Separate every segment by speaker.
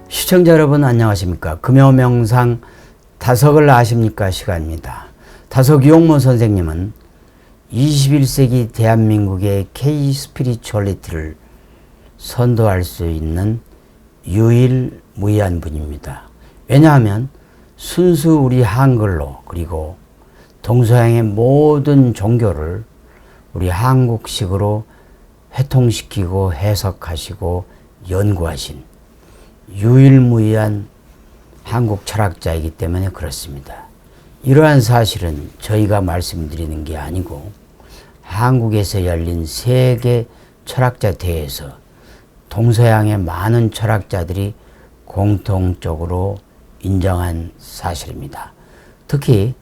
Speaker 1: 시청자 여러분 안녕하십니까. 금요명상 다석을 아십니까 시간입니다. 다석 유홍문 선생님은 21세기 대한민국의 K-스피리추얼리티를 선도할 수 있는 유일무이한 분입니다. 왜냐하면 순수 우리 한글로 그리고 동서양의 모든 종교를 우리 한국식으로 회통시키고 해석하시고 연구하신 유일무이한 한국 철학자이기 때문에 그렇습니다. 이러한 사실은 저희가 말씀드리는 게 아니고 한국에서 열린 세계 철학자 대회에서 동서양의 많은 철학자들이 공통적으로 인정한 사실입니다. 특히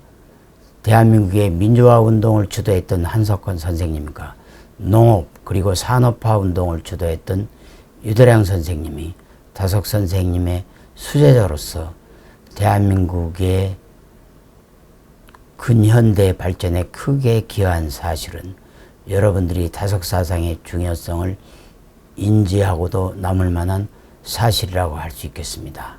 Speaker 1: 대한민국의 민주화 운동을 주도했던 한석헌 선생님과 농업 그리고 산업화 운동을 주도했던 유도량 선생님이 다석 선생님의 수제자로서 대한민국의 근현대 발전에 크게 기여한 사실은 여러분들이 다석 사상의 중요성을 인지하고도 남을 만한 사실이라고 할 수 있겠습니다.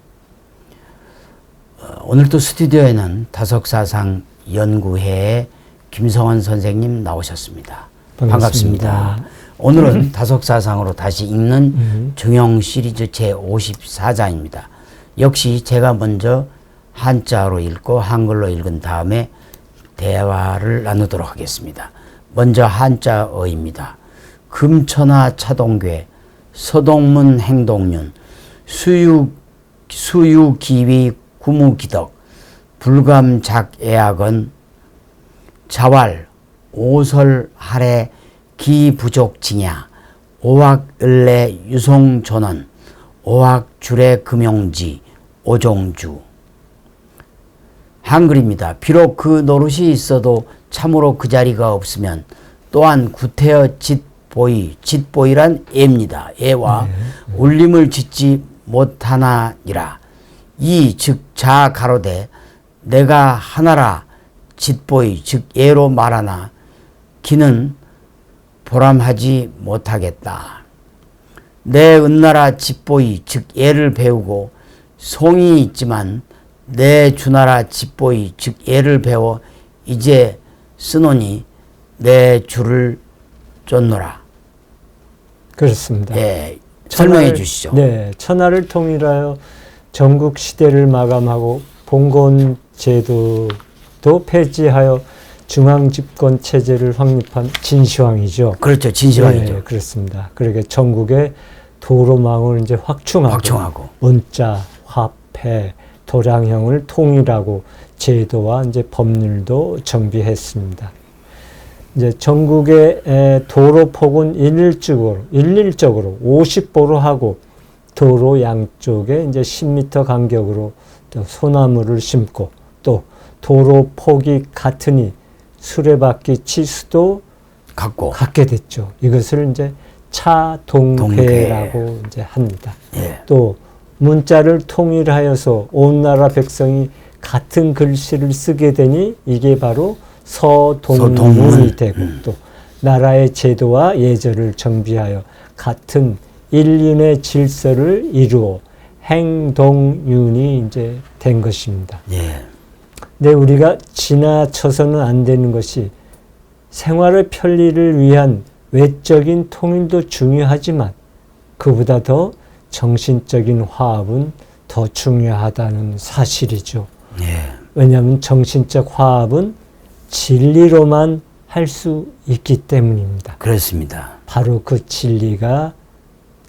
Speaker 1: 오늘도 스튜디오에는 다석 사상 연구회의 김성원 선생님 나오셨습니다. 반갑습니다. 오늘은 다석 사상으로 다시 읽는 중용 시리즈 제54장입니다. 역시 제가 먼저 한자로 읽고 한글로 읽은 다음에 대화를 나누도록 하겠습니다. 먼저 한자어입니다. 금천하 차동괴, 서동문 행동륜, 수유기위 구무기덕, 불감작애악은 자왈, 오설하래 기부족징야, 오학을래 유송존원, 오학주례 금용지, 오종주. 한글입니다. 비록 그 노릇이 있어도 참으로 그 자리가 없으면 또한 구태여 짓보이란 애입니다. 애와 울림을 짓지 못하나니라. 이 즉 자 가로되 내가 하나라 짓보이 즉 애로 말하나 기는 보람하지 못하겠다. 내 은나라 짓보이 즉 애를 배우고 송이 있지만 내 주나라 짓보이 즉 애를 배워 이제 쓰노니 내 주를 쫓노라.
Speaker 2: 그렇습니다.
Speaker 1: 네, 설명해 주시죠.
Speaker 2: 네, 천하를 통일하여 전국 시대를 마감하고 봉건 제도도 폐지하여 중앙 집권 체제를 확립한 진시황이죠.
Speaker 1: 그렇죠, 진시황이죠.
Speaker 2: 네, 그렇습니다. 그러게 전국의 도로망을 이제 확충하고 문자, 화폐, 도량형을 통일하고 제도와 이제 법률도 정비했습니다. 이제 전국의 도로 폭은 일률적으로 50보로 하고 도로 양쪽에 이제 10m 간격으로 또 소나무를 심고 또 도로 폭이 같으니 수레바퀴 치수도 같게 됐죠. 이것을 이제 차동회라고 이제 합니다.
Speaker 1: 예.
Speaker 2: 또 문자를 통일하여서 온 나라 백성이 같은 글씨를 쓰게 되니 이게 바로 서동문이 되고 또 나라의 제도와 예절을 정비하여 같은 일륜의 질서를 이루어 행동윤이 이제 된 것입니다.
Speaker 1: 예.
Speaker 2: 근데 우리가 지나쳐서는 안 되는 것이 생활의 편리를 위한 외적인 통일도 중요하지만 그보다 더 정신적인 화합은 더 중요하다는 사실이죠.
Speaker 1: 예.
Speaker 2: 왜냐하면 정신적 화합은 진리로만 할 수 있기 때문입니다.
Speaker 1: 그렇습니다.
Speaker 2: 바로 그 진리가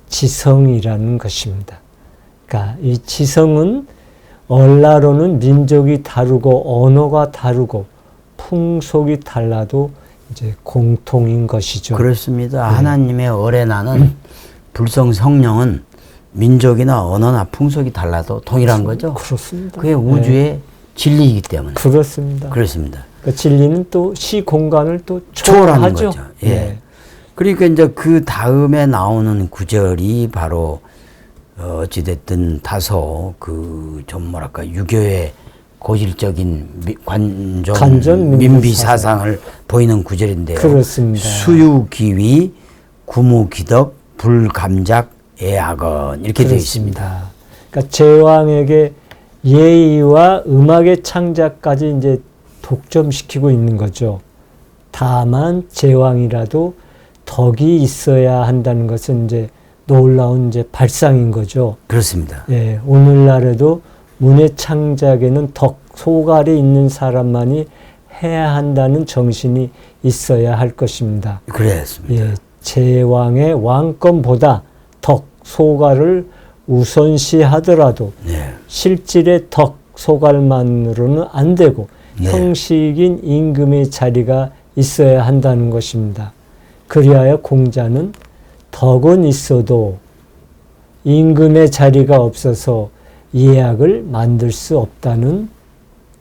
Speaker 2: 지성이라는 것입니다. 그러니까 이 지성은 얼라로는 민족이 다르고 언어가 다르고 풍속이 달라도 이제 공통인 것이죠.
Speaker 1: 그렇습니다. 네. 하나님의 어레나는 불성 성령은 민족이나 언어나 풍속이 달라도 동일한 거죠.
Speaker 2: 그렇습니다.
Speaker 1: 그게 우주의 진리이기 때문에.
Speaker 2: 그렇습니다.
Speaker 1: 그렇습니다.
Speaker 2: 그러니까 진리는 또 시 공간을 또
Speaker 1: 초월하는
Speaker 2: 초월하죠.
Speaker 1: 거죠. 예. 그러니까 이제 그 다음에 나오는 구절이 바로 어찌됐든 다소 그 좀 뭐랄까 유교의 고질적인 관종 민비 사상을 보이는 구절인데요.
Speaker 2: 그렇습니다.
Speaker 1: 수유기위 구무기덕 불감작 애악은 이렇게 되어 있습니다.
Speaker 2: 그러니까 제왕에게 예의와 음악의 창작까지 이제 독점시키고 있는 거죠. 다만 제왕이라도 덕이 있어야 한다는 것은 이제 놀라운 이제 발상인 거죠.
Speaker 1: 그렇습니다.
Speaker 2: 예, 오늘날에도 문의 창작에는 덕, 소갈이 있는 사람만이 해야 한다는 정신이 있어야 할 것입니다.
Speaker 1: 그렇습니다.
Speaker 2: 예, 제왕의 왕권보다 덕, 소갈을 우선시하더라도
Speaker 1: 네.
Speaker 2: 실질의 덕, 소갈만으로는 안 되고
Speaker 1: 네.
Speaker 2: 형식인 임금의 자리가 있어야 한다는 것입니다. 그리하여 공자는 덕은 있어도 임금의 자리가 없어서 예약을 만들 수 없다는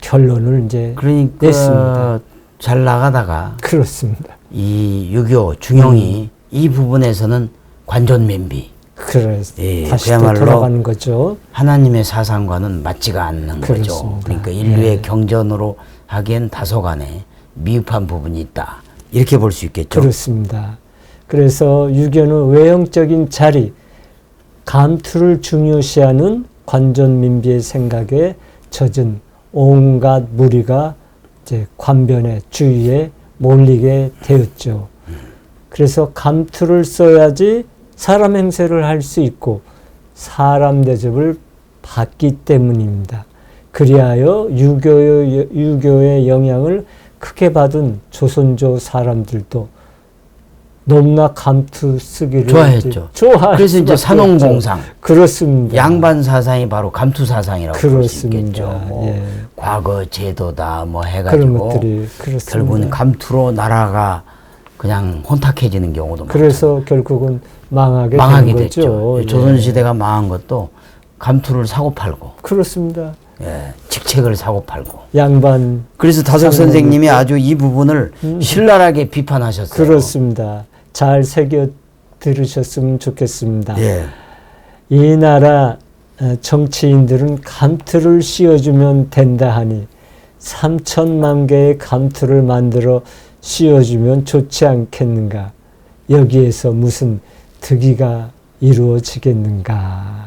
Speaker 2: 결론을 이제
Speaker 1: 그러니까
Speaker 2: 냈습니다.
Speaker 1: 잘 나가다가
Speaker 2: 그렇습니다.
Speaker 1: 이 유교 중용이 이 부분에서는 관존면비,
Speaker 2: 그래서
Speaker 1: 예,
Speaker 2: 다시 또
Speaker 1: 그야말로
Speaker 2: 돌아가는 거죠.
Speaker 1: 하나님의 사상과는 맞지가 않는 거죠.
Speaker 2: 그렇습니다.
Speaker 1: 그러니까 인류의
Speaker 2: 네.
Speaker 1: 경전으로 하기엔 다소간에 미흡한 부분이 있다. 이렇게 볼 수 있겠죠.
Speaker 2: 그렇습니다. 그래서 유교는 외형적인 자리, 감투를 중요시하는 관존민비의 생각에 젖은 온갖 무리가 이제 관변의 주위에 몰리게 되었죠. 그래서 감투를 써야지 사람 행세를 할 수 있고 사람 대접을 받기 때문입니다. 그리하여 유교의 영향을 크게 받은 조선조 사람들도 넘나 감투 쓰기를
Speaker 1: 좋아했죠. 그래서 이제 산업공상,
Speaker 2: 그렇습니다.
Speaker 1: 양반 사상이 바로 감투 사상이라고 볼 수
Speaker 2: 그렇습니다.
Speaker 1: 있겠죠. 뭐
Speaker 2: 예.
Speaker 1: 과거 제도다 뭐
Speaker 2: 그런
Speaker 1: 해가지고
Speaker 2: 것들이 그렇습니다.
Speaker 1: 결국은 감투로 나라가 그냥 혼탁해지는 경우도
Speaker 2: 그래서 결국은 망하게
Speaker 1: 망하게
Speaker 2: 된
Speaker 1: 됐죠.
Speaker 2: 거죠. 예.
Speaker 1: 조선시대가 망한 것도 감투를 사고 팔고,
Speaker 2: 그렇습니다.
Speaker 1: 예, 직책을 사고 팔고.
Speaker 2: 양반
Speaker 1: 그래서 다석 선생님이 아주 이 부분을 신랄하게 비판하셨어요.
Speaker 2: 그렇습니다. 잘 새겨 들으셨으면 좋겠습니다.
Speaker 1: 예.
Speaker 2: 이 나라 정치인들은 감투를 씌워주면 된다 하니 3천만 개의 감투를 만들어 씌워주면 좋지 않겠는가. 여기에서 무슨 득이가 이루어지겠는가.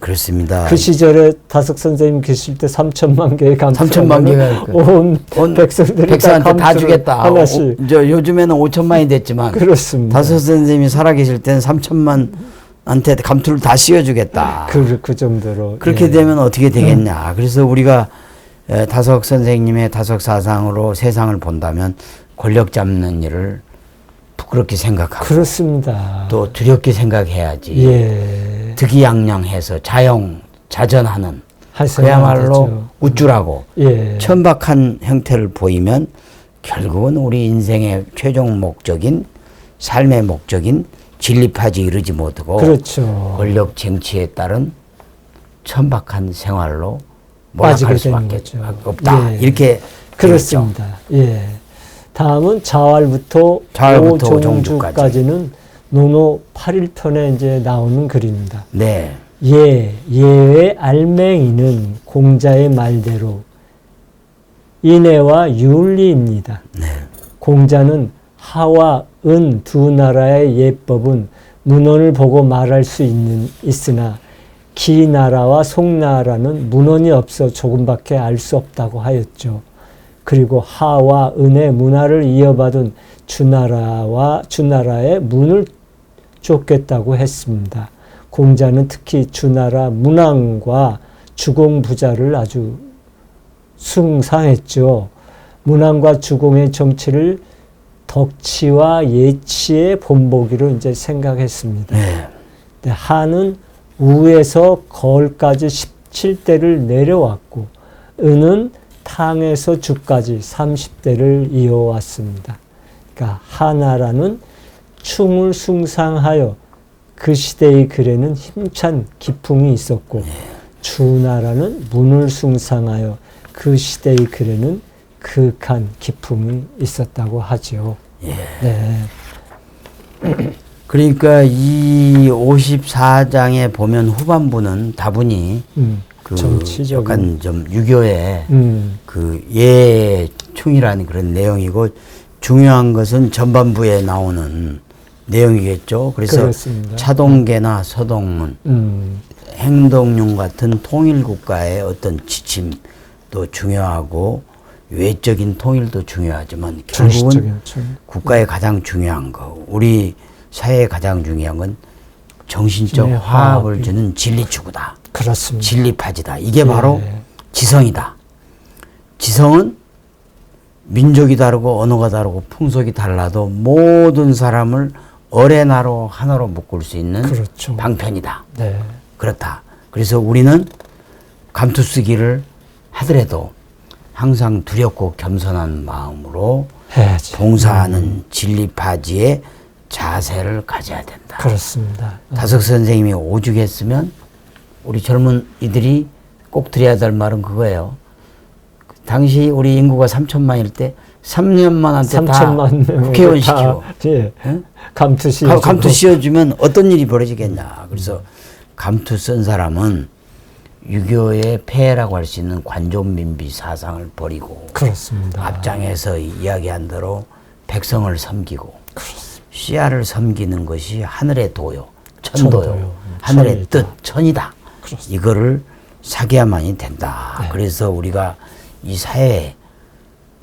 Speaker 1: 그렇습니다.
Speaker 2: 그 시절에 다석 선생님 계실 때 3천만 개의 감투
Speaker 1: 3천만 개가
Speaker 2: 온 백성들이
Speaker 1: 백성한테 다 주겠다.
Speaker 2: 하나씩.
Speaker 1: 요즘에는 5천만이 됐지만
Speaker 2: 그렇습니다.
Speaker 1: 다석 선생님이 살아계실 때는 3천만한테 감투를 다 씌워주겠다.
Speaker 2: 그 정도로.
Speaker 1: 그렇게
Speaker 2: 예.
Speaker 1: 되면 어떻게 되겠냐. 그래서 우리가 다석 선생님의 다석 사상으로 세상을 본다면 권력 잡는 일을 부끄럽게 생각하고
Speaker 2: 그렇습니다.
Speaker 1: 또 두렵게 생각해야지.
Speaker 2: 예.
Speaker 1: 득이양양해서 자전하는
Speaker 2: 하셔야
Speaker 1: 그야말로
Speaker 2: 되죠.
Speaker 1: 우쭐하고
Speaker 2: 예.
Speaker 1: 천박한 형태를 보이면 결국은 우리 인생의 최종 목적인 삶의 목적인 진리파지 이르지 못하고
Speaker 2: 그렇죠.
Speaker 1: 권력 정치에 따른 천박한 생활로
Speaker 2: 빠지게
Speaker 1: 몰락할
Speaker 2: 되는
Speaker 1: 수밖에
Speaker 2: 거죠.
Speaker 1: 없다.
Speaker 2: 예.
Speaker 1: 이렇게
Speaker 2: 그렇습니다. 예. 다음은 자활부터
Speaker 1: 자활부터
Speaker 2: 오종주까지는 논어 8일편에 이제 나오는 글입니다.
Speaker 1: 네.
Speaker 2: 예의 알맹이는 공자의 말대로 인애와 윤리입니다.
Speaker 1: 네.
Speaker 2: 공자는 하와 은 두 나라의 예법은 문헌을 보고 말할 수 있으나 기나라와 송나라는 문헌이 없어 조금밖에 알 수 없다고 하였죠. 그리고 하와 은의 문화를 이어받은 주나라의 문을 쫓겠다고 했습니다. 공자는 특히 주나라 문왕과 주공부자를 아주 숭상했죠. 문왕과 주공의 정치를 덕치와 예치의 본보기로 이제 생각했습니다.
Speaker 1: 네.
Speaker 2: 하는 우에서 거울까지 17대를 내려왔고 은은 탕에서 주까지 30대를 이어왔습니다. 그러니까 하나라는 충을 숭상하여 그 시대의 글에는 힘찬 기풍이 있었고 주나라는 문을 숭상하여 그 시대의 글에는 극한 기풍이 있었다고 하죠.
Speaker 1: 예.
Speaker 2: 네.
Speaker 1: 그러니까 이 54장에 보면 후반부는 다분히 그
Speaker 2: 정치적인.
Speaker 1: 약간 좀 유교의 그 예충이라는 그런 내용이고 중요한 것은 전반부에 나오는 내용이겠죠. 그래서
Speaker 2: 그렇습니다.
Speaker 1: 차동계나 서동문 행동력 같은 통일국가의 어떤 지침도 중요하고 외적인 통일도 중요하지만 결국은 국가의 가장 중요한 거, 우리 사회의 가장 중요한 건 정신적 화합을 주는 진리추구다.
Speaker 2: 그렇습니다.
Speaker 1: 진리파지다. 이게 바로 지성이다. 지성은 민족이 다르고 언어가 다르고 풍속이 달라도 모든 사람을 어레나로 하나로 묶을 수 있는
Speaker 2: 그렇죠.
Speaker 1: 방편이다.
Speaker 2: 네.
Speaker 1: 그렇다. 그래서 우리는 감투쓰기를 하더라도 항상 두렵고 겸손한 마음으로
Speaker 2: 해야지.
Speaker 1: 봉사하는 진리파지의 자세를 가져야 된다.
Speaker 2: 그렇습니다.
Speaker 1: 다석 선생님이 오죽했으면 우리 젊은 이들이 꼭 드려야 될 말은 그거예요. 당시 우리 인구가 3천만일 때 3년만한테 다 국회의원 시키고
Speaker 2: 예.
Speaker 1: 예?
Speaker 2: 감투
Speaker 1: 씌워주면 어떤 일이 벌어지겠냐. 그래서 감투 쓴 사람은 유교의 폐해라고 할 수 있는 관종민비 사상을 버리고
Speaker 2: 그렇습니다.
Speaker 1: 앞장에서 이야기한 대로 백성을 섬기고
Speaker 2: 그렇습니다.
Speaker 1: 씨앗을 섬기는 것이 하늘의 도요, 천도요,
Speaker 2: 천도요.
Speaker 1: 하늘의
Speaker 2: 천이다.
Speaker 1: 뜻, 천이다.
Speaker 2: 그렇습니다.
Speaker 1: 이거를 사기야만이 된다.
Speaker 2: 네.
Speaker 1: 그래서 우리가 이 사회에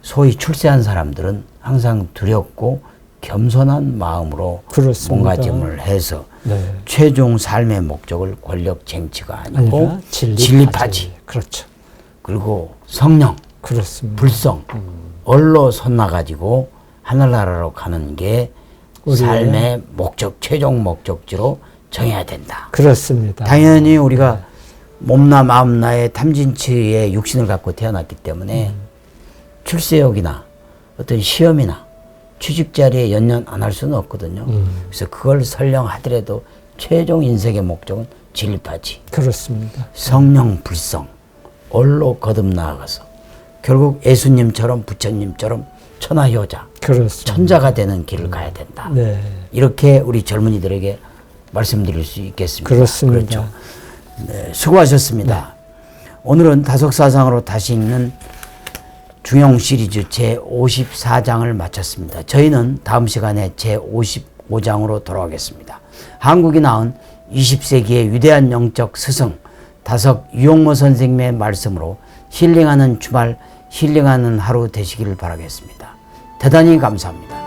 Speaker 1: 소위 출세한 사람들은 항상 두렵고 겸손한 마음으로
Speaker 2: 그렇습니다.
Speaker 1: 몸가짐을 해서
Speaker 2: 네.
Speaker 1: 최종 삶의 목적을 권력 쟁취가 아니고
Speaker 2: 아니라
Speaker 1: 진리파지.
Speaker 2: 그렇죠.
Speaker 1: 그리고 성령,
Speaker 2: 그렇습니다.
Speaker 1: 불성, 얼로 솟나가지고 하늘나라로 가는 게 삶의 목적, 최종 목적지로 정해야 된다.
Speaker 2: 그렇습니다.
Speaker 1: 당연히 우리가 몸나 마음나의 탐진치의 육신을 갖고 태어났기 때문에 출세역이나 어떤 시험이나 취직 자리에 연연 안 할 수는 없거든요. 그래서 그걸 설령 하더라도 최종 인생의 목적은 진리파지.
Speaker 2: 그렇습니다.
Speaker 1: 성령 불성, 얼로 거듭 나아가서 결국 예수님처럼 부처님처럼 천하효자,
Speaker 2: 그렇습니다.
Speaker 1: 천자가 되는 길을 가야 된다.
Speaker 2: 네.
Speaker 1: 이렇게 우리 젊은이들에게 말씀드릴 수 있겠습니다.
Speaker 2: 그렇습니다.
Speaker 1: 그렇죠. 네, 수고하셨습니다. 오늘은 다속사상으로 다시 읽는 중용 시리즈 제54장을 마쳤습니다. 저희는 다음 시간에 제55장으로 돌아오겠습니다. 한국이 낳은 20세기의 위대한 영적 스승 다석 유용모 선생님의 말씀으로 힐링하는 주말, 힐링하는 하루 되시기를 바라겠습니다. 대단히 감사합니다.